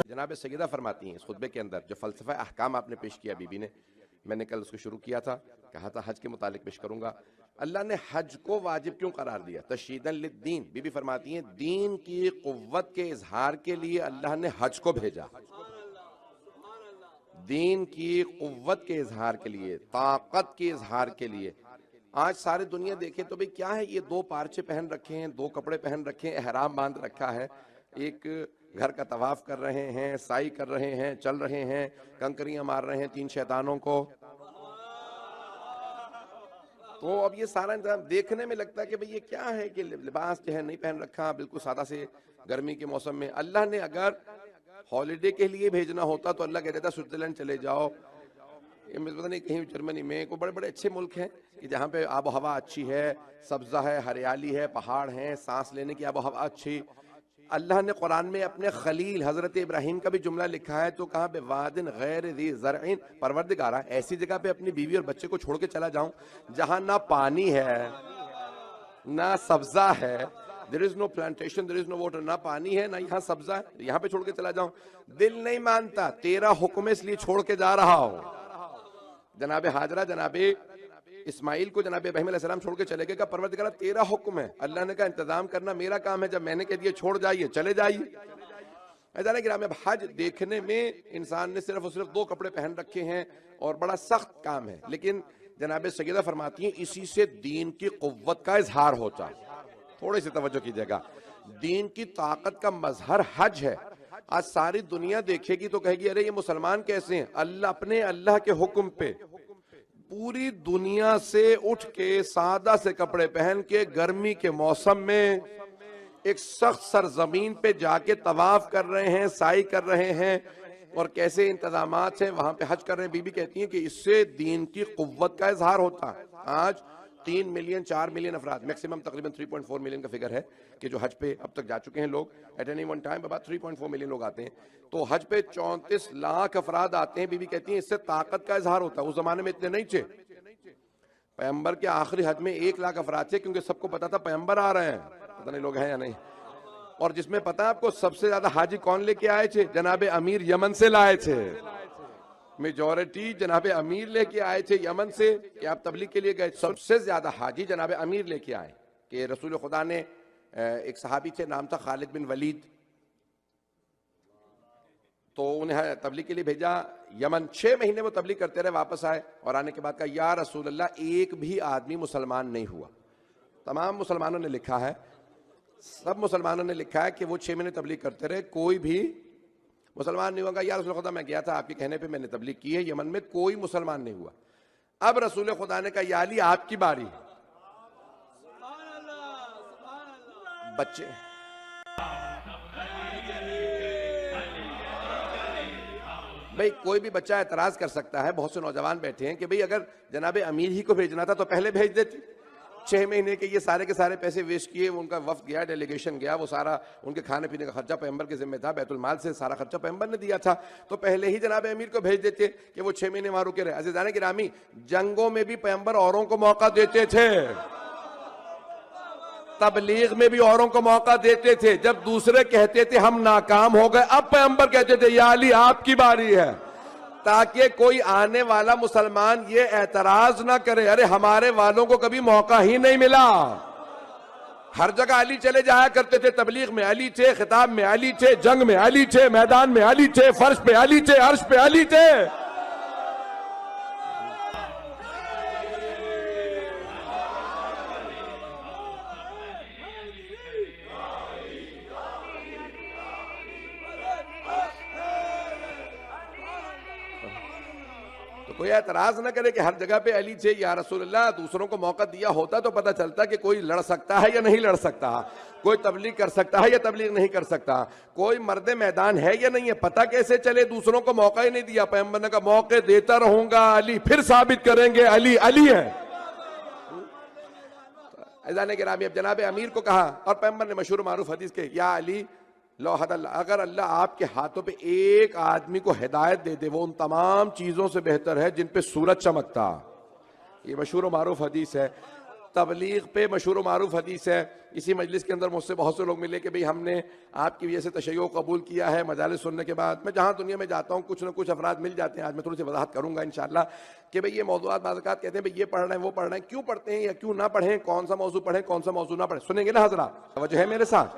جناب سیدہ فرماتی ہیں اس خطبے کے اندر جو فلسفہ احکام آپ نے پیش کیا بی بی نے، میں نے کل اس کو شروع کیا تھا، کہا تھا حج کے متعلق پیش کروں گا۔ اللہ نے حج کو واجب کیوں قرار دیا؟ تشدیداً للدین۔ بی بی فرماتی ہیں دین کی قوت کے اظہار کے لیے اللہ نے حج کو بھیجا، دین کی قوت کے اظہار کے لیے، طاقت کے اظہار کے لیے۔ آج ساری دنیا دیکھے تو بھئی کیا ہے، یہ دو پارچے پہن رکھے ہیں، دو کپڑے پہن رکھے ہیں، احرام باندھ رکھا ہے، ایک گھر کا طواف کر رہے ہیں، سعی کر رہے ہیں، چل رہے ہیں، کنکریاں مار رہے ہیں تین شیطانوں کو۔ تو اب یہ سارا انتظام دیکھنے میں لگتا ہے کہ بھئی یہ کیا ہے کہ لباس جو ہے نہیں پہن رکھا، بالکل سادہ سے گرمی کے موسم میں۔ اللہ نے اگر ہالیڈے کے لیے بھیجنا ہوتا تو اللہ کہتا تھا سوئٹزرلینڈ چلے جاؤ، پتہ نہیں کہیں جرمنی میں، کوئی بڑے بڑے اچھے ملک ہیں کہ جہاں پہ آب و ہوا اچھی ہے، سبزہ ہے، ہریالی ہے، پہاڑ ہیں، سانس لینے کی آب و ہوا اچھی۔ اللہ نے قرآن میں اپنے خلیل حضرت ابراہیم کا بھی جملہ لکھا ہے تو کہاں بے وادن غیر ذی زرع، پروردگارا ایسی جگہ پہ اپنی بیوی اور بچے کو چھوڑ کے چلا جاؤں جہاں نہ پانی ہے نہ سبزہ ہے، there is no plantation, there is no water، نہ پانی ہے نہ یہاں سبزہ ہے، یہاں پہ چھوڑ کے چلا جاؤں؟ دل نہیں مانتا، تیرا حکم اس لیے چھوڑ کے جا رہا ہوں۔ جناب حاجرہ جناب اسماعیل کو جناب ابراہیم علیہ السلام چھوڑ کے چلے گئے، کہا پروردگارہ تیرا حکم ہے۔ اللہ نے کہا انتظام کرنا میرا کام ہے، جب میں نے کہہ دیا چھوڑ جائیے چلے جائیے۔ ایسا نہیں کہ اب حج دیکھنے میں انسان نے صرف اور صرف دو کپڑے پہن رکھے ہیں اور بڑا سخت کام ہے، لیکن جناب سیدہ فرماتی ہیں اسی سے دین کی قوت کا اظہار ہوتا ہے۔ تھوڑی سی توجہ کیجئے گا، دین کی طاقت کا مظہر حج ہے۔ آج ساری دنیا دیکھے گی تو کہے گی ارے یہ مسلمان کیسے ہیں؟ اللہ کے حکم پہ پوری دنیا سے اٹھ کے سادہ سے کپڑے پہن کے گرمی کے موسم میں ایک سخت سرزمین پہ جا کے طواف کر رہے ہیں، سعی کر رہے ہیں، اور کیسے انتظامات ہیں وہاں پہ حج کر رہے ہیں۔ بی بی کہتی ہیں کہ اس سے دین کی قوت کا اظہار ہوتا ہے۔ آج 3 ملین 4 ملین افراد، میکسیمم تقریباً 3.4 ملین کا فگر ہے کہ جو حج پہ اب تک جا چکے ہیں لوگ، at any one time about 3.4 million لوگ آتے ہیں، تو حج پہ 34 لاکھ افراد آتے ہیں۔ بی بی کہتی ہیں اس سے طاقت کا اظہار ہوتا ہے۔ اس زمانے میں اتنے نہیں تھے، پیغمبر کے آخری حج میں 1 لاکھ افراد تھے، کیونکہ سب کو پتا تھا پیغمبر آ رہے ہیں، پتہ نہیں لوگ ہیں یا نہیں۔ اور جس میں پتا آپ کو سب سے زیادہ حاجی کون لے کے آئے تھے؟ جناب امیر یمن سے لائے تھے، میجورٹی جناب امیر لے کے آئے تھے یمن سے، کہ آپ تبلیغ کے لیے گئے۔ سب سے زیادہ حاجی جناب امیر لے کے آئے، کہ رسول خدا نے ایک صحابی تھے نام تھا خالد بن ولید، تو انہیں تبلیغ کے لیے بھیجا یمن۔ 6 مہینے وہ تبلیغ کرتے رہے، واپس آئے اور آنے کے بعد کہا یا رسول اللہ ایک بھی آدمی مسلمان نہیں ہوا۔ تمام مسلمانوں نے لکھا ہے، سب مسلمانوں نے لکھا ہے کہ وہ 6 مہینے تبلیغ کرتے رہے، کوئی بھی مسلمان نہیں ہوا۔ یا رسول خدا میں گیا تھا آپ کے کہنے پہ، میں نے تبلیغ کی ہے، یمن میں کوئی مسلمان نہیں ہوا۔ اب رسول خدا نے کہا یا علی آپ کی باری ہے۔ بچے بھئی کوئی بھی بچہ اعتراض کر سکتا ہے، بہت سے نوجوان بیٹھے ہیں کہ بھئی اگر جناب امیر ہی کو بھیجنا تھا تو پہلے بھیج دیتے۔ 6 مہینے کے یہ سارے کے سارے پیسے ویسٹ کیے، ان کا وفد گیا، ڈیلیگیشن گیا، وہ سارا ان کے کھانے پینے کا خرچہ پیغمبر کے ذمہ تھا، بیت المال سے سارا خرچہ پیغمبر نے دیا تھا، تو پہلے ہی جناب امیر کو بھیج دیتے کہ وہ 6 مہینے وہاں رکے رہے۔ عزیزان گرامی، جنگوں میں بھی پیغمبر اوروں کو موقع دیتے تھے، تبلیغ میں بھی اوروں کو موقع دیتے تھے۔ جب دوسرے کہتے تھے ہم ناکام ہو گئے، اب پیغمبر کہتے تھے یا علی آپ کی باری ہے، تاکہ کوئی آنے والا مسلمان یہ اعتراض نہ کرے ارے ہمارے والوں کو کبھی موقع ہی نہیں ملا۔ ہر جگہ علی چلے جایا کرتے تھے، تبلیغ میں علی تھے، خطاب میں علی تھے، جنگ میں علی تھے، میدان میں علی تھے، فرش پہ علی تھے، عرش پہ علی تھے۔ کوئی اعتراض نہ کرے کہ ہر جگہ پہ علی تھے۔ یا رسول اللہ دوسروں کو موقع دیا ہوتا تو پتہ چلتا کہ کوئی لڑ سکتا ہے یا نہیں لڑ سکتا، کوئی تبلیغ کر سکتا ہے یا تبلیغ نہیں کر سکتا، کوئی مرد میدان ہے یا نہیں ہے، پتہ کیسے چلے؟ دوسروں کو موقع ہی نہیں دیا۔ پیغمبر نے کہا موقع دیتا رہوں گا علی، پھر ثابت کریں گے علی علی ہے۔ اذان گرامی، اب جناب امیر کو کہا، اور پیغمبر نے مشہور معروف حدیث کے یا علی لو حد اللہ، اگر اللہ آپ کے ہاتھوں پہ ایک آدمی کو ہدایت دے دے وہ ان تمام چیزوں سے بہتر ہے جن پہ سورج چمکتا۔ یہ مشہور و معروف حدیث ہے۔ تبلیغ پہ مشہور و معروف حدیث ہے. اسی مجلس کے اندر مجھ سے بہت سے لوگ ملے کہ بھئی ہم نے آپ کی وجہ سے تشیع قبول کیا ہے مجالس سننے کے بعد. میں جہاں دنیا میں جاتا ہوں کچھ نہ کچھ افراد مل جاتے ہیں. آج میں تھوڑی سی وضاحت کروں گا انشاءاللہ کہ بھئی یہ موضوعات بعض اوقات کہتے ہیں بھئی یہ پڑھ رہے ہیں وہ پڑھ رہے ہیں, کیوں پڑھتے ہیں یا کیوں نہ پڑھیں, کون سا موضوع پڑھیں کون سا موضوع نہ پڑھیں. سنیں گے نا حضرات, توجہ ہے میرے ساتھ.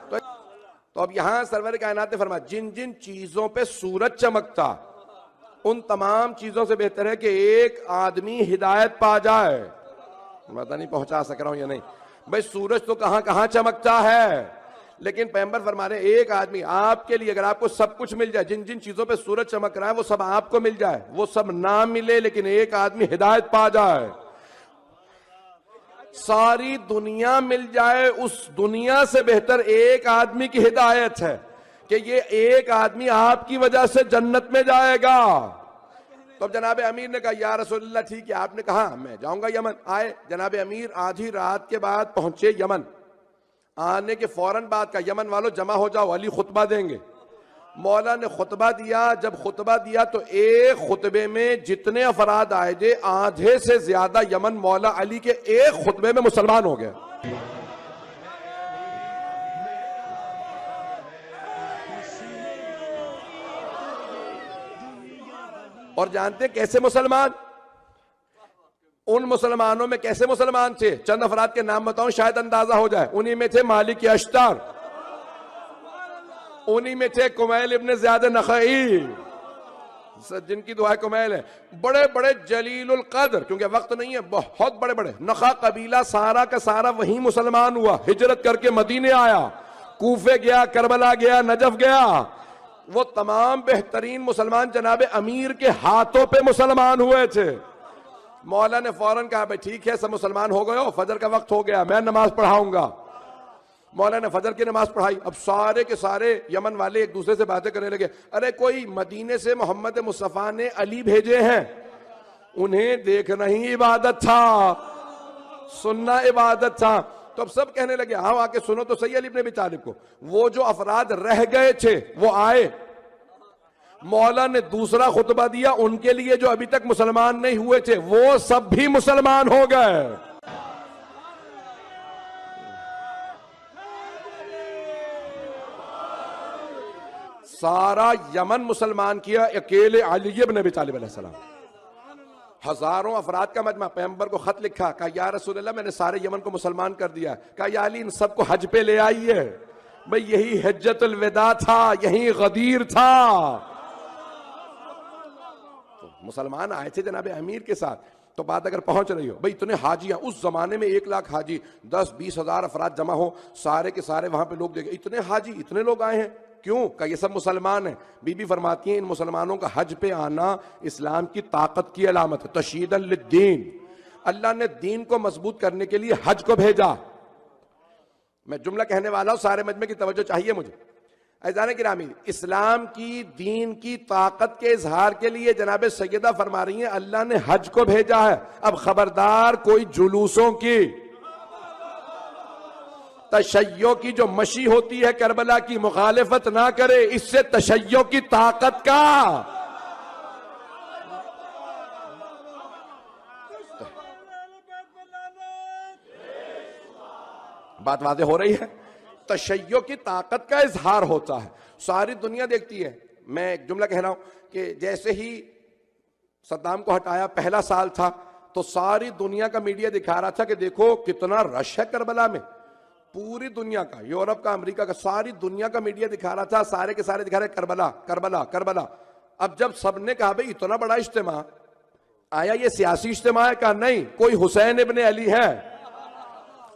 تو اب یہاں سرور کائنات نے فرمایا جن جن چیزوں پہ سورج چمکتا ان تمام چیزوں سے بہتر ہے کہ ایک آدمی ہدایت پا جائے. پتہ نہیں پہنچا سک رہا ہوں یا نہیں. بھئی سورج تو کہاں کہاں چمکتا ہے, لیکن پیغمبر فرما رہے ایک آدمی آپ کے لیے اگر آپ کو سب کچھ مل جائے, جن جن چیزوں پہ سورج چمک رہا ہے وہ سب آپ کو مل جائے, وہ سب نہ ملے لیکن ایک آدمی ہدایت پا جائے, ساری دنیا مل جائے, اس دنیا سے بہتر ایک آدمی کی ہدایت ہے کہ یہ ایک آدمی آپ کی وجہ سے جنت میں جائے گا. تو اب جناب امیر نے کہا یا رسول اللہ ٹھیک ہے, آپ نے کہا میں جاؤں گا یمن. آئے جناب امیر آدھی رات کے بعد پہنچے یمن. آنے کے فوراً بعد کا یمن والوں جمع ہو جاؤ, علی خطبہ دیں گے. مولا نے خطبہ دیا. جب خطبہ دیا تو ایک خطبے میں جتنے افراد آئے تھے آدھے سے زیادہ یمن مولا علی کے ایک خطبے میں مسلمان ہو گئے. اور جانتے ہیں کیسے مسلمان, ان مسلمانوں میں کیسے مسلمان تھے, چند افراد کے نام بتاؤں شاید اندازہ ہو جائے. انہی میں تھے مالک اشتر, انہی میں تھے کمیل ابن زیاد نخعی جن کی دعائیں کمیل ہے, بڑے بڑے جلیل القدر, کیونکہ وقت نہیں ہے, بہت بڑے بڑے. نخع قبیلہ سارا کا سارا وہیں مسلمان ہوا, ہجرت کر کے مدینے آیا, کوفے گیا, کربلا گیا, نجف گیا. وہ تمام بہترین مسلمان جناب امیر کے ہاتھوں پہ مسلمان ہوئے تھے. مولا نے فوراً کہا بھائی ٹھیک ہے سب مسلمان ہو گئے ہو, فجر کا وقت ہو گیا, میں نماز پڑھاؤں گا. مولا نے فجر کی نماز پڑھائی. اب سارے کے سارے یمن والے ایک دوسرے سے باتیں کرنے لگے, ارے کوئی مدینے سے محمد مصطفیٰ نے علی بھیجے ہیں, انہیں دیکھنا ہی عبادت تھا, سننا عبادت تھا. تو اب سب کہنے لگے ہاں آ کے سنو تو صحیح علی ابن ابی طالب کو. وہ جو افراد رہ گئے تھے وہ آئے, مولا نے دوسرا خطبہ دیا, ان کے لیے جو ابھی تک مسلمان نہیں ہوئے تھے وہ سب بھی مسلمان ہو گئے. سارا یمن مسلمان کیا اکیلے علی ابن ابی طالب علیہ السلام. ہزاروں افراد کا مجمع, پیغمبر کو خط لکھا, کہا یا رسول اللہ میں نے سارے یمن کو مسلمان کر دیا. کہا یا علی ان سب کو حج پہ لے آئیے, بھئی یہی حجت الوداع تھا, یہی غدیر تھا. تو مسلمان آئے تھے جناب امیر کے ساتھ. تو بات اگر پہنچ رہی ہو, بھئی اتنے حاجیاں, اس زمانے میں 1 لاکھ حاجی, 10-20 ہزار افراد جمع ہو, سارے کے سارے وہاں پہ لوگ دیکھے, اتنے حاجی اتنے لوگ آئے ہیں, کیوں؟ کہ یہ سب مسلمان ہیں. بی بی فرماتی ہیں ان مسلمانوں کا حج پہ آنا اسلام کی طاقت کی علامت ہے, تشییداً للدین. اللہ نے دین کو مضبوط کرنے کے لیے حج کو بھیجا. میں جملہ کہنے والا ہوں, سارے مجمع کی توجہ چاہیے مجھے. عزیزان گرامی, اسلام کی دین کی طاقت کے اظہار کے لیے جناب سیدہ فرما رہی ہیں اللہ نے حج کو بھیجا ہے. اب خبردار کوئی جلوسوں کی, تشیع کی جو مشی ہوتی ہے کربلا کی, مخالفت نہ کرے, اس سے تشیع کی طاقت کا بات واضح ہو رہی ہے. تشیع کی طاقت کا اظہار ہوتا ہے, ساری دنیا دیکھتی ہے. میں ایک جملہ کہہ رہا ہوں کہ جیسے ہی صدام کو ہٹایا, پہلا سال تھا, تو ساری دنیا کا میڈیا دکھا رہا تھا کہ دیکھو کتنا رش ہے کربلا میں. پوری دنیا کا, یورپ کا, امریکہ کا, ساری دنیا کا میڈیا دکھا رہا تھا, سارے کے سارے دکھا رہے کربلا کربلا کربلا. اب جب سب نے کہا بھئی اتنا بڑا اجتماع, آیا یہ سیاسی اجتماع ہے؟ کہا نہیں, کوئی حسین ابن علی ہے.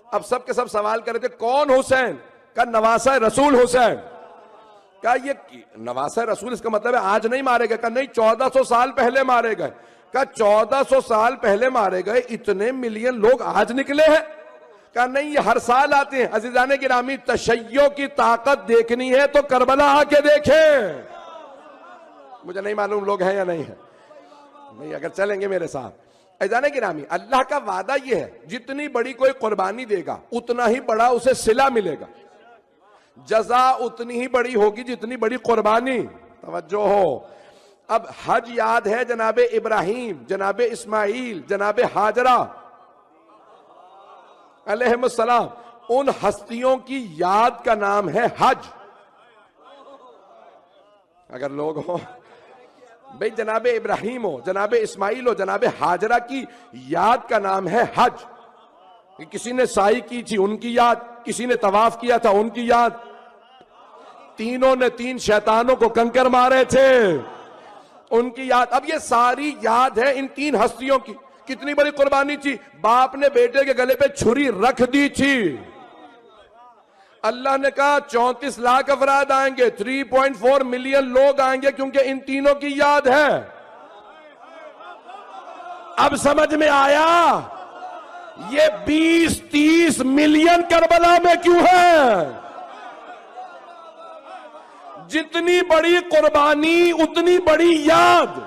اب سب کے سب سوال کر رہے تھے کون حسین؟ کہا نواسہ رسول حسین. کہا یہ نواسہ رسول اس کا مطلب ہے آج نہیں مارے گئے؟ کہا نہیں 1400 سال پہلے مارے گئے. کہا 1400 سال پہلے مارے گئے, اتنے ملین لوگ آج نکلے ہیں؟ کہا نہیں یہ ہر سال آتے ہیں. عزیزان گرامی, تشیع کی طاقت دیکھنی ہے تو کربلا آ کے دیکھیں. مجھے نہیں معلوم لوگ ہیں یا نہیں ہیں, نہیں اگر چلیں گے میرے ساتھ. عزیزان گرامی, اللہ کا وعدہ یہ ہے جتنی بڑی کوئی قربانی دے گا اتنا ہی بڑا اسے صلہ ملے گا, جزا اتنی ہی بڑی ہوگی جتنی بڑی قربانی. توجہ ہو. اب حج یاد ہے جناب ابراہیم, جناب اسماعیل, جناب ہاجرہ, علیہم السلام، ان ہستیوں کی یاد کا نام ہے حج. اگر لوگ ہوں بھئی جناب ابراہیم ہو، جناب اسماعیل ہو، جناب ہاجرہ کی یاد کا نام ہے حج. کسی نے سعی کی تھی ان کی یاد، کسی نے طواف کیا تھا ان کی یاد، تینوں نے 3 شیطانوں کو کنکر مارے تھے ان کی یاد. اب یہ ساری یاد ہے ان 3 ہستیوں کی. کتنی بڑی قربانی تھی، باپ نے بیٹے کے گلے پہ چھری رکھ دی تھی. اللہ نے کہا 34 لاکھ افراد آئیں گے، 3.4 ملین لوگ آئیں گے کیونکہ ان تینوں کی یاد ہے. اب سمجھ میں آیا یہ 20-30 ملین کربلا میں کیوں ہے؟ جتنی بڑی قربانی اتنی بڑی یاد.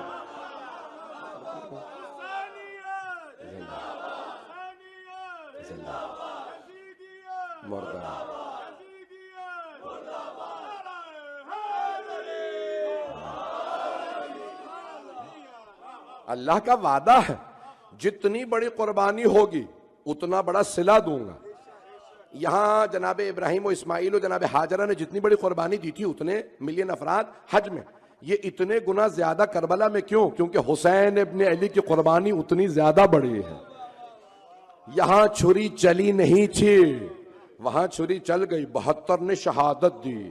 اللہ کا وعدہ ہے جتنی بڑی قربانی ہوگی اتنا بڑا صلہ دوں گا. یہاں جناب ابراہیم و اسماعیل و جناب ہاجرہ نے جتنی بڑی قربانی دی تھی اتنے ملین افراد حج میں، یہ اتنے گنا زیادہ کربلا میں کیوں؟ کیونکہ حسین ابن علی کی قربانی اتنی زیادہ بڑی ہے. یہاں چھری چلی نہیں تھی، وہاں چھری چل گئی، 72 نے شہادت دی.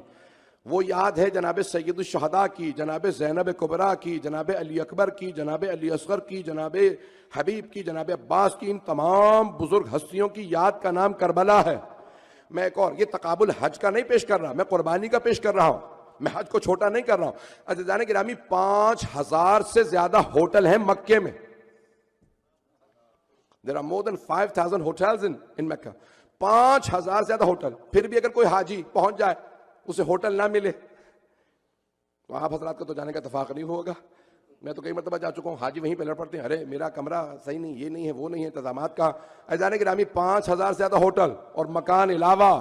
وہ یاد ہے جناب سید الشہداء کی، جناب زینب کبریٰ کی، جناب علی اکبر کی، جناب علی اصغر کی، جناب حبیب کی، جناب عباس کی. ان تمام بزرگ ہستیوں کی یاد کا نام کربلا ہے. میں ایک اور یہ تقابل حج کا نہیں پیش کر رہا، میں قربانی کا پیش کر رہا ہوں، میں حج کو چھوٹا نہیں کر رہا ہوں. عزیزان گرامی 5000 سے زیادہ ہوٹل ہیں مکے میں. There are more than 5000 hotels in Mecca. 5000 سے زیادہ ہوٹل. پھر بھی اگر کوئی حاجی پہنچ جائے اسے ہوٹل نہ ملے تو آپ حضرات کا تو جانے کا اتفاق نہیں ہوگا. میں تو کئی مرتبہ جا چکا ہوں، حاجی وہیں پہ لڑ پڑتے ہیں، ارے میرا کمرہ صحیح نہیں، یہ نہیں ہے، وہ نہیں ہے، انتظامات کا. عزیزان گرامی 5000 سے زیادہ ہوٹل اور مکان علاوہ،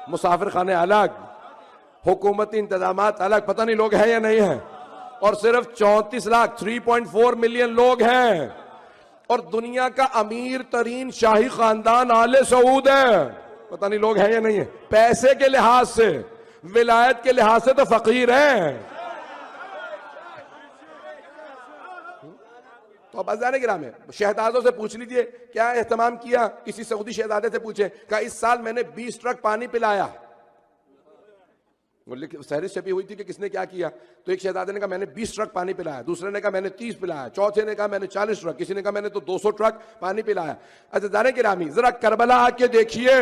مسافر خانے الگ، حکومتی انتظامات الگ، پتہ نہیں لوگ ہیں یا نہیں ہیں. اور صرف 34 لاکھ 3.4 ملین لوگ ہیں. اور دنیا کا امیر ترین شاہی خاندان آل سعود ہے، پتہ نہیں لوگ ہیں یا نہیں ہیں. پیسے کے لحاظ سے، ولایت کے لحاظ سے تو فقیر ہیں. تو اب عزیزان گرامی شہزادوں سے پوچھ لیجئے کیا اہتمام کیا. کسی سعودی شہزادے سے پوچھیں کہ اس سال میں نے 20 ٹرک پانی پلایا. فہرست چھپی ہوئی تھی کہ کس نے کیا کیا. تو ایک شہزادے نے کہا میں نے 20 ٹرک پانی پلایا، دوسرے نے کہا میں نے 30 پلایا، چوتھے نے کہا میں نے 40 ٹرک، کسی نے کہا میں نے تو 200 ٹرک پانی پلایا. عزیزان گرامی ذرا کربلا آ کے دیکھیے،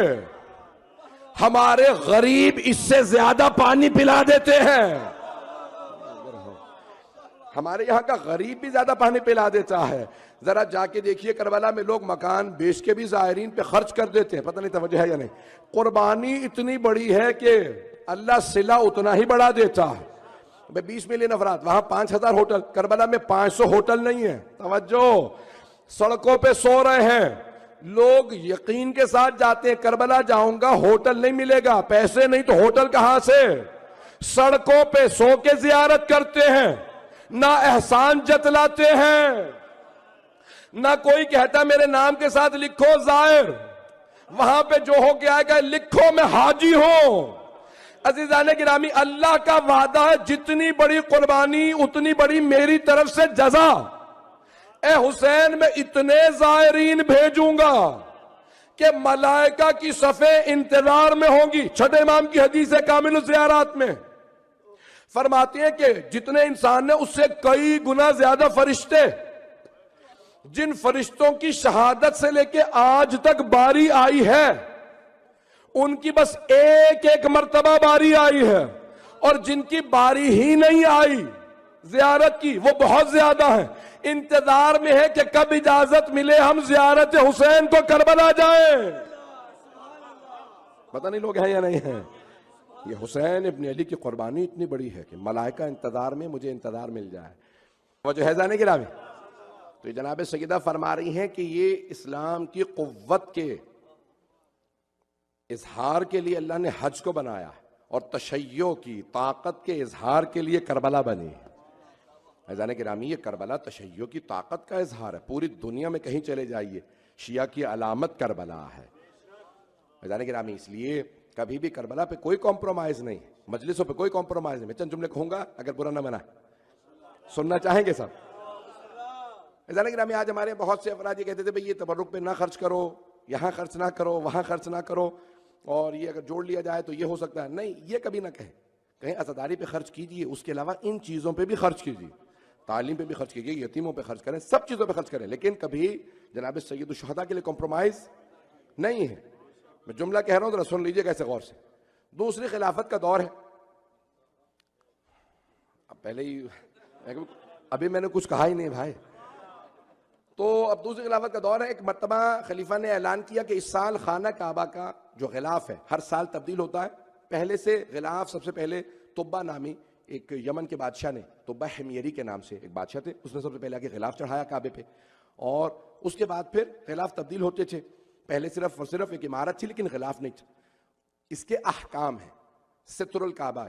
ہمارے غریب اس سے زیادہ پانی پلا دیتے ہیں. ہمارے یہاں کا غریب بھی زیادہ پانی پلا دیتا ہے. ذرا جا کے دیکھیے کربلا میں لوگ مکان بیچ کے بھی زائرین پہ خرچ کر دیتے ہیں، پتہ نہیں توجہ ہے یا نہیں. قربانی اتنی بڑی ہے کہ اللہ صلہ اتنا ہی بڑھا دیتا ہے. 20 ملین افراد، وہاں 5000 ہوٹل. کربلا میں 500 ہوٹل نہیں ہیں. توجہ، سڑکوں پہ سو رہے ہیں لوگ، یقین کے ساتھ جاتے ہیں کربلا جاؤں گا ہوٹل نہیں ملے گا، پیسے نہیں تو ہوٹل کہاں سے. سڑکوں پہ سو کے زیارت کرتے ہیں، نہ احسان جتلاتے ہیں، نہ کوئی کہتا میرے نام کے ساتھ لکھو زائر، وہاں پہ جو ہو کے آئے گا لکھو میں حاجی ہوں. عزیزان گرامی اللہ کا وعدہ ہے جتنی بڑی قربانی اتنی بڑی میری طرف سے جزا. اے حسین میں اتنے زائرین بھیجوں گا کہ ملائکہ کی صفیں انتظار میں ہوں گی. چھٹے امام کی حدیث ہے کامل الزیارات میں فرماتے ہیں کہ جتنے انسان نے اس سے کئی گنا زیادہ فرشتے، جن فرشتوں کی شہادت سے لے کے آج تک باری آئی ہے ان کی بس ایک مرتبہ باری آئی ہے، اور جن کی باری ہی نہیں آئی زیارت کی وہ بہت زیادہ ہیں. انتظار میں ہے کہ کب اجازت ملے ہم زیارت حسین کو کربلا جائیں. پتہ نہیں لوگ ہیں یا نہیں ہیں. یہ حسین ابن علی کی قربانی اتنی بڑی ہے کہ ملائکہ انتظار میں، مجھے انتظار مل جائے. وہ جو ہے زانے گرامی تو یہ جناب سیدہ فرما رہی ہیں کہ یہ اسلام کی قوت کے اظہار کے لیے اللہ نے حج کو بنایا اور تشیع کی طاقت کے اظہار کے لیے کربلا بنی. عزیزان گرامی یہ کربلا تشیع کی طاقت کا اظہار ہے. پوری دنیا میں کہیں چلے جائیے شیعہ کی علامت کربلا ہے. جانے گرامی اس لیے کبھی بھی کربلا پہ کوئی کمپرومائز نہیں، مجلسوں پہ کوئی کمپرومائز نہیں. میں چند جملے کہوں گا، اگر برا نہ منا سننا چاہیں گے سب. جانے گرامی آج ہمارے بہت سے افراد یہ کہتے تھے بھئی یہ تبرک پہ نہ خرچ کرو، یہاں خرچ نہ کرو، وہاں خرچ نہ کرو، اور یہ اگر جوڑ لیا جائے تو یہ ہو سکتا ہے. نہیں، یہ کبھی نہ کہیں عزاداری پہ خرچ کیجئے، اس کے علاوہ ان چیزوں پہ بھی خرچ کیجئے، تعلیم پہ بھی خرچ کیجئے، یتیموں پہ خرچ کریں، سب چیزوں پہ خرچ کریں، لیکن کبھی جناب سید الشہداء کے لیے کمپرومائز نہیں ہے. میں جملہ کہہ رہا ہوں ذرا سن لیجئے کیسے غور سے. دوسری خلافت کا دور ہے. اب پہلے ہی ابھی میں نے کچھ کہا ہی نہیں بھائی. تو اب دوسری خلافت کا دور ہے. ایک مرتبہ خلیفہ نے اعلان کیا کہ اس سال خانہ کعبہ کا جو غلاف ہے ہر سال تبدیل ہوتا ہے. پہلے سے غلاف سب سے پہلے طبہ نامی ایک یمن کے بادشاہ نے، طبہ حمیری کے نام سے ایک بادشاہ تھے، اس نے سب سے پہلے آگے غلاف چڑھایا کعبے پہ، اور اس کے بعد پھر غلاف تبدیل ہوتے تھے. پہلے صرف اور صرف ایک عمارت تھی لیکن غلاف نہیں تھا. اس کے احکام ہیں. ستر الکعبہ،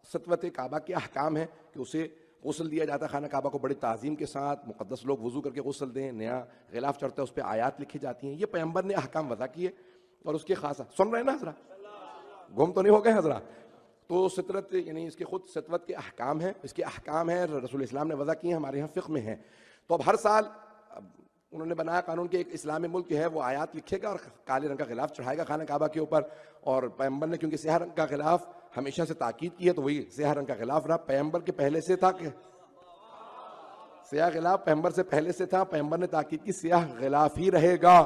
ستوت کعبہ کے احکام ہیں کہ اسے غسل دیا جاتا ہے خانہ کعبہ کو بڑی تعظیم کے ساتھ، مقدس لوگ وضو کر کے غسل دیں، نیا غلاف چڑھتا ہے اس پہ آیات لکھی جاتی ہیں. یہ پیغمبر نے احکام وضع کیے اور اس کے خاصا سن رہے ہیں نا حضرات، گم تو نہیں ہو گئے حضرات. تو سترت یعنی اس کے خود ستوت کے احکام ہیں، اس کے احکام ہیں رسول اسلام نے وضع کیے ہیں، ہمارے یہاں فقہ میں ہیں. تو اب ہر سال انہوں نے بنایا قانون کہ ایک اسلامی ملک ہے وہ آیات لکھے گا اور کالے رنگ کا غلاف چڑھائے گا خانہ کعبہ کے اوپر. اور پیغمبر نے کیونکہ سیاہ رنگ کا غلاف ہمیشہ سے تاکید کی ہے تو وہی سیاہ رنگ کا غلاف رہا. پیغمبر کے پہلے سے تھا کہ سیاہ غلاف پیغمبر سے پہلے سے تھا، پیغمبر نے تاکید کی سیاہ غلاف ہی رہے گا،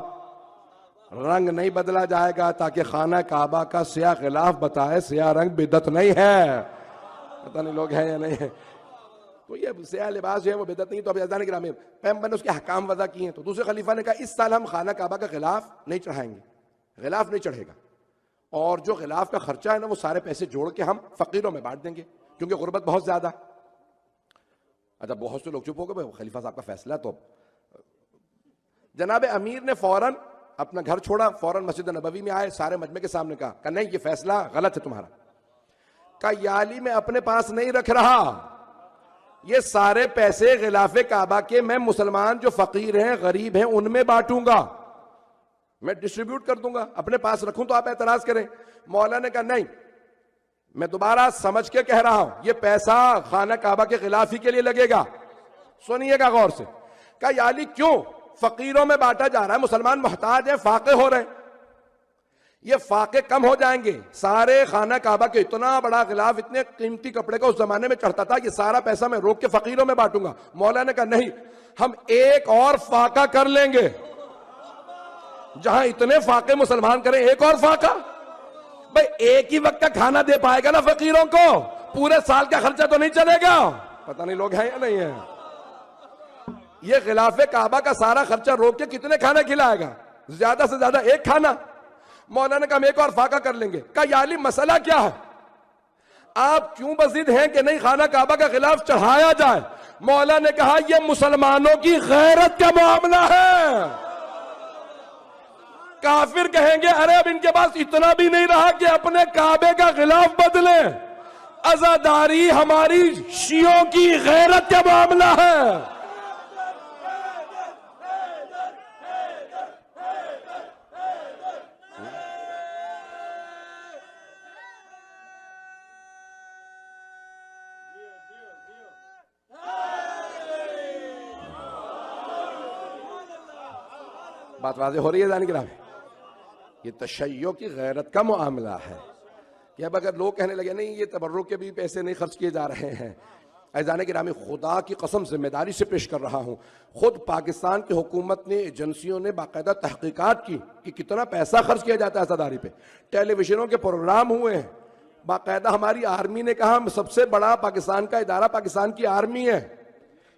رنگ نہیں بدلا جائے گا، تاکہ خانہ کعبہ کا سیاہ غلاف بتائے سیاہ رنگ بدعت نہیں ہے. پتہ نہیں لوگ ہیں یا نہیں ہے. تو یہ سیاہ لباس جو ہے وہ بدعت نہیں. تو اب اذان گرامی پیغمبر نے اس کے احکام وضع کیے ہیں. تو دوسرے خلیفہ نے کہا اس سال ہم خانہ کعبہ کا غلاف نہیں چڑھائیں گے، غلاف نہیں چڑھے گا، اور جو غلاف کا خرچہ ہے نا وہ سارے پیسے جوڑ کے ہم فقیروں میں بانٹ دیں گے کیونکہ غربت بہت زیادہ. اچھا بہت سے لوگ چپ ہو گئے، خلیفہ صاحب کا فیصلہ. تو جناب امیر نے فوراً اپنا گھر چھوڑا، فوراً مسجد نبوی میں آئے، سارے مجمع کے سامنے کہا نہیں یہ فیصلہ غلط ہے تمہارا. کہا یالی میں اپنے پاس نہیں رکھ رہا، یہ سارے پیسے غلاف کعبہ کے میں مسلمان جو فقیر ہیں غریب ہیں ان میں بانٹوں گا، میں ڈسٹریبیوٹ کر دوں گا، اپنے پاس رکھوں تو آپ اعتراض کریں. مولا نے کہا نہیں، میں دوبارہ سمجھ کے کہہ رہا ہوں یہ پیسہ خانہ کعبہ کے غلاف ہی کے لیے لگے گا. سنیے گا غور سے. کہا یالی کیوں؟ فقیروں میں بانٹا جا رہا ہے، مسلمان محتاج ہیں، فاقے ہو رہے ہیں، یہ فاقے کم ہو جائیں گے. سارے خانہ کعبہ کے اتنا بڑا غلاف اتنے قیمتی کپڑے کا اس زمانے میں چڑھتا تھا، یہ سارا پیسہ میں روک کے فقیروں میں بانٹوں گا. مولا نے کہا نہیں، ہم ایک اور فاقہ کر لیں گے، جہاں اتنے فاقے مسلمان کریں ایک اور فاقہ. بھئی ایک ہی وقت کا کھانا دے پائے گا نا فقیروں کو، پورے سال کا خرچہ تو نہیں چلے گا. پتہ نہیں لوگ ہیں یا نہیں ہیں. یہ غلاف کعبہ کا سارا خرچہ روک کے کتنے کھانا کھلائے گا؟ زیادہ سے زیادہ ایک کھانا. مولا نے کہا ہم ایک اور فاقہ کر لیں گے. کہا یالی مسئلہ کیا ہے؟ آپ کیوں بضد ہیں کہ نہیں خانہ کعبہ کا غلاف چڑھایا جائے؟ مولا نے کہا یہ مسلمانوں کی غیرت کا معاملہ ہے. کافر کہیں گے ارے اب ان کے پاس اتنا بھی نہیں رہا کہ اپنے کعبے کا غلاف بدلیں. عزاداری ہماری شیعوں کی غیرت کا معاملہ ہے. بات واضح ہو رہی ہے جان گرامی. یہ تشیع کی غیرت کا معاملہ ہے کہ اب اگر لوگ کہنے لگے نہیں یہ تبرک کے بھی پیسے نہیں خرچ کیے جا رہے ہیں. ایزان گرامی خدا کی قسم ذمہ داری سے پیش کر رہا ہوں، خود پاکستان کی حکومت نے، ایجنسیوں نے باقاعدہ تحقیقات کی کہ کتنا پیسہ خرچ کیا جاتا ہے عزاداری پہ. ٹیلی ویژنوں کے پروگرام ہوئے ہیں، باقاعدہ ہماری آرمی نے کہا سب سے بڑا پاکستان کا ادارہ پاکستان کی آرمی ہے،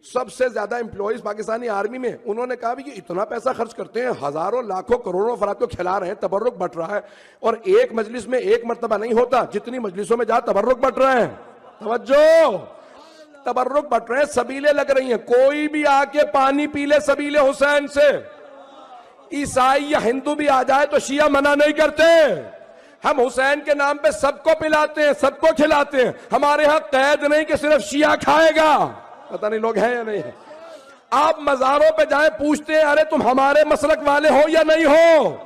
سب سے زیادہ امپلائیز پاکستانی آرمی میں. انہوں نے کہا بھی یہ اتنا پیسہ خرچ کرتے ہیں، ہزاروں لاکھوں کروڑوں افراد کو کھلا رہے ہیں، تبرک بٹ رہا ہے، اور ایک مجلس میں ایک مرتبہ نہیں ہوتا، جتنی مجلسوں میں جا تبرک بٹ رہے ہیں. توجہ، تبرک بٹ رہے ہیں، سبیلیں لگ رہی ہیں. کوئی بھی آ کے پانی پی لے سبیل حسین سے، عیسائی یا ہندو بھی آ جائے تو شیعہ منع نہیں کرتے. ہم حسین کے نام پہ سب کو پلاتے ہیں، سب کو کھلاتے ہیں. ہمارے ہاں قید نہیں کہ صرف شیعہ کھائے گا. پتہ نہیں لوگ ہیں یا نہیں ہیں. آپ مزاروں پہ جائیں پوچھتے ہیں ارے تم ہمارے مسلک والے ہو یا نہیں ہو.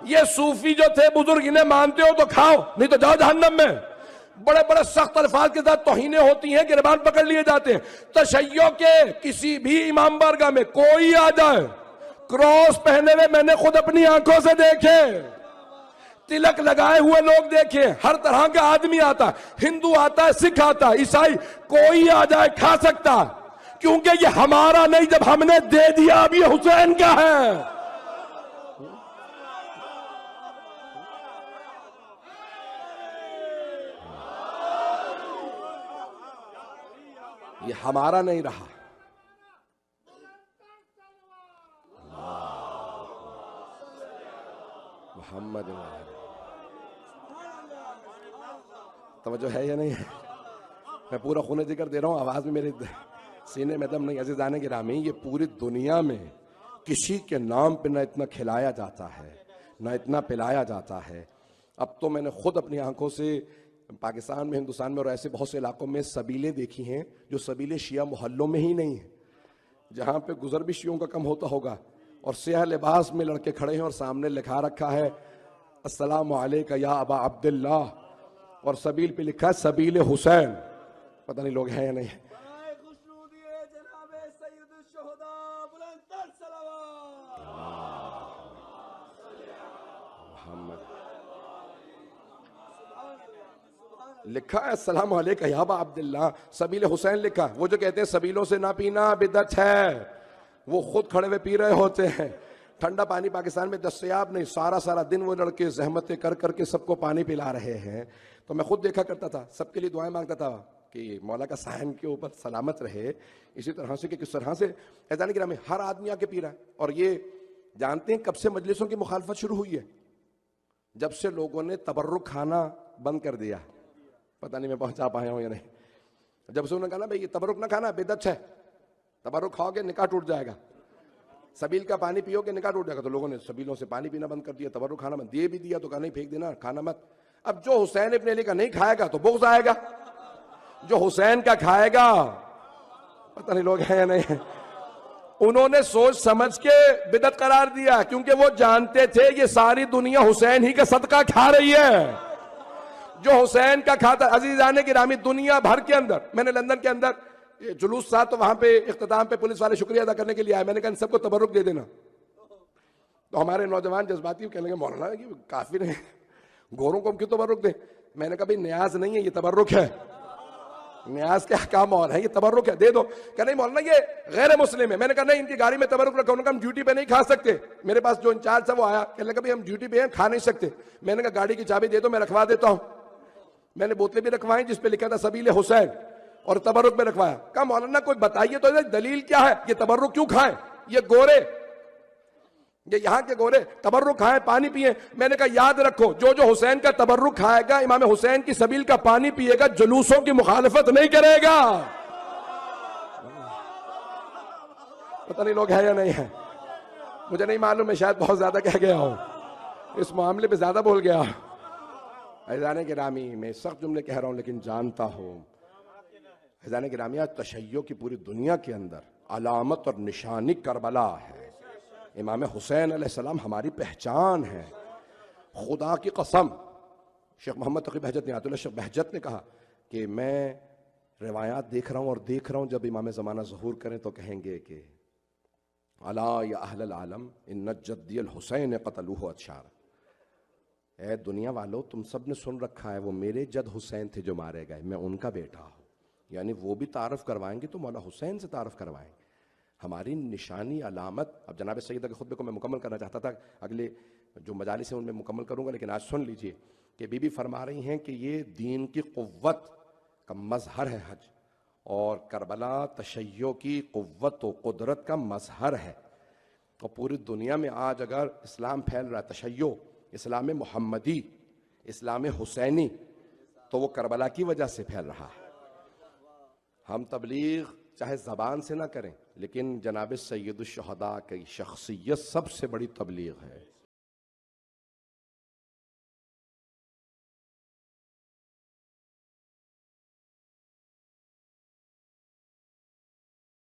یہ صوفی جو تھے بزرگ انہیں مانتے ہو تو کھاؤ نہیں تو جاؤ جہنم میں. بڑے بڑے سخت الفاظ کے ساتھ توہینیں ہوتی ہیں, گریبان پکڑ لیے جاتے ہیں. تشیع کے کسی بھی امام بارگاہ میں کوئی آ جائے کراس پہنے ہوئے, میں نے خود اپنی آنکھوں سے دیکھے, تلک لگائے ہوئے لوگ دیکھے, ہر طرح کا آدمی آتا, ہندو آتا ہے, سکھ آتا ہے, عیسائی, کوئی آ جائے کھا سکتا, کیونکہ یہ ہمارا نہیں, جب ہم نے دے دیا اب یہ حسین کا ہے. یہ ہمارا نہیں رہا. محمد توجہ ہے یا نہیں ہے؟ میں پورا خون ذکر دے رہا ہوں, آواز میں میرے سینے میں دم نہیں. عزیزان گرامی, یہ پوری دنیا میں کسی کے نام پہ نہ اتنا کھلایا جاتا ہے نہ اتنا پلایا جاتا ہے. اب تو میں نے خود اپنی آنکھوں سے پاکستان میں, ہندوستان میں اور ایسے بہت سے علاقوں میں سبیلیں دیکھی ہیں جو سبیلیں شیعہ محلوں میں ہی نہیں ہیں, جہاں پہ گزر بھی شیعوں کا کم ہوتا ہوگا, اور سیاہ لباس میں لڑکے کھڑے ہیں اور سامنے لکھا رکھا ہے السلام علیکہ یا ابا عبداللہ, اور سبیل پہ لکھا ہے سبیل حسین. پتہ نہیں لوگ ہیں یا نہیں. لکھا ہے السلام علیکہ یا ابا عبداللہ, سبیل حسین لکھا. وہ جو کہتے ہیں سبیلوں سے نہ پینا بدعت ہے, وہ خود کھڑے ہوئے پی رہے ہوتے ہیں. ٹھنڈا پانی پاکستان میں دستیاب نہیں, سارا دن وہ لڑکے زحمتیں کر کے سب کو پانی پلا رہے ہیں. تو میں خود دیکھا کرتا تھا, سب کے لیے دعائیں مانگتا تھا کہ مولا کا صحن کے اوپر سلامت رہے. اسی طرح سے کہ کس طرح سے ایزان کرام میں ہر آدمی آ کے پی رہا ہے. اور یہ جانتے ہیں کب سے مجلسوں کی مخالفت شروع ہوئی ہے؟ جب سے لوگوں نے تبرک کھانا بند کر دیا. پتہ نہیں میں پہنچا پایا ہوں یا نہیں. جب سے انہوں نے کہا نا بھائی یہ تبرک نہ کھانا بدعت ہے, تبرک کھاؤ گے نکاح ٹوٹ جائے گا, سبیل کا پانی پیو گے نکاح ٹوٹ جائے گا, تو لوگوں نے سبیلوں سے پانی پینا بند کر دیا, تبرک کھانا بند دے بھی دیا تو کہا نہیں پھینک دینا, کھانا مت. اب جو حسین ابن علی کا نہیں کھائے گا تو بغض آئے گا, جو حسین کا کھائے گا, پتہ نہیں لوگ ہیں یا نہیں. انہوں نے سوچ سمجھ کے بدعت قرار دیا, کیونکہ وہ جانتے تھے یہ ساری دنیا حسین ہی کا صدقہ کھا رہی ہے. جو حسین کا کھاتا. عزیزان گرامی, دنیا بھر کے اندر, میں نے لندن کے اندر جلوس تھا تو وہاں پہ اختتام پہ پولیس والے شکریہ ادا کرنے کے لیے آئے. میں نے کہا ان سب کو تبرک دے دینا. تو ہمارے نوجوان جذباتی کہنے لگے مولانا یہ کافر ہیں, گوروں کو ہم کیوں تبرک دیں؟ میں نے کہا بھائی نیاز نہیں ہے, یہ تبرک ہے. نیاز کے احکام اور ہیں, یہ تبرک ہے, دے دو. کہ نہیں مولانا یہ غیر مسلم ہے. میں نے کہا نہیں, ان کی گاڑی میں تبرک رکھا. انہوں نے کہا ہم ڈیوٹی پہ نہیں کھا سکتے. میرے پاس جو انچارج تھا وہ آیا, کہنے لگا بھائی ہم ڈیوٹی پہ ہیں, کھا نہیں سکتے. میں نے کہا گاڑی کی چابی دے دو, میں رکھوا دیتا ہوں. میں نے بوتلیں بھی رکھوائیں جس پہ لکھا تھا سبیل حسین, اور تبرک میں رکھوایا. کہا مولانا کوئی بتائیے تو دلیل کیا ہے, یہ تبرک کیوں کھائیں؟ یہ گورے, یہ یہاں کے گورے تبرک کھائیں, پانی پیئیں. میں نے کہا یاد رکھو, جو حسین کا تبرک کھائے گا, امام حسین کی سبیل کا پانی پیے گا, جلوسوں کی مخالفت نہیں کرے گا. پتہ نہیں لوگ ہیں یا نہیں ہیں, مجھے نہیں معلوم, میں شاید بہت زیادہ کہہ گیا ہوں, اس معاملے پہ زیادہ بول گیا. عزیزان گرامی, میں سخت جملے کہہ رہا ہوں لیکن جانتا ہوں. عزیزان گرامی, آج تشیع کی پوری دنیا کے اندر علامت اور نشانی کربلا ہے. امام حسین علیہ السلام ہماری پہچان ہے. خدا کی قسم, شیخ محمد تقی بہجت نیات اللہ شیخ بہجت نے کہا کہ میں روایات دیکھ رہا ہوں اور دیکھ رہا ہوں, جب امام زمانہ ظہور کریں تو کہیں گے کہ الا یا اہل العالم ان جدی الحسین قتلوہ اتشار. اے دنیا والو, تم سب نے سن رکھا ہے وہ میرے جد حسین تھے جو مارے گئے, میں ان کا بیٹا ہوں. یعنی وہ بھی تعارف کروائیں گے تو مولا حسین سے تعارف کروائیں گے. ہماری نشانی علامت. اب جناب سیدہ کے خطبے کو میں مکمل کرنا چاہتا تھا, اگلے جو مجالس ہیں ان میں مکمل کروں گا, لیکن آج سن لیجئے کہ بی بی فرما رہی ہیں کہ یہ دین کی قوت کا مظہر ہے حج, اور کربلا تشیع کی قوت و قدرت کا مظہر ہے. اور پوری دنیا میں آج اگر اسلام پھیل رہا ہے, تشیع, اسلام محمدی, اسلام حسینی, تو وہ کربلا کی وجہ سے پھیل رہا ہے. ہم تبلیغ چاہے زبان سے نہ کریں, لیکن جناب سید الشہداء کی شخصیت سب سے بڑی تبلیغ ہے.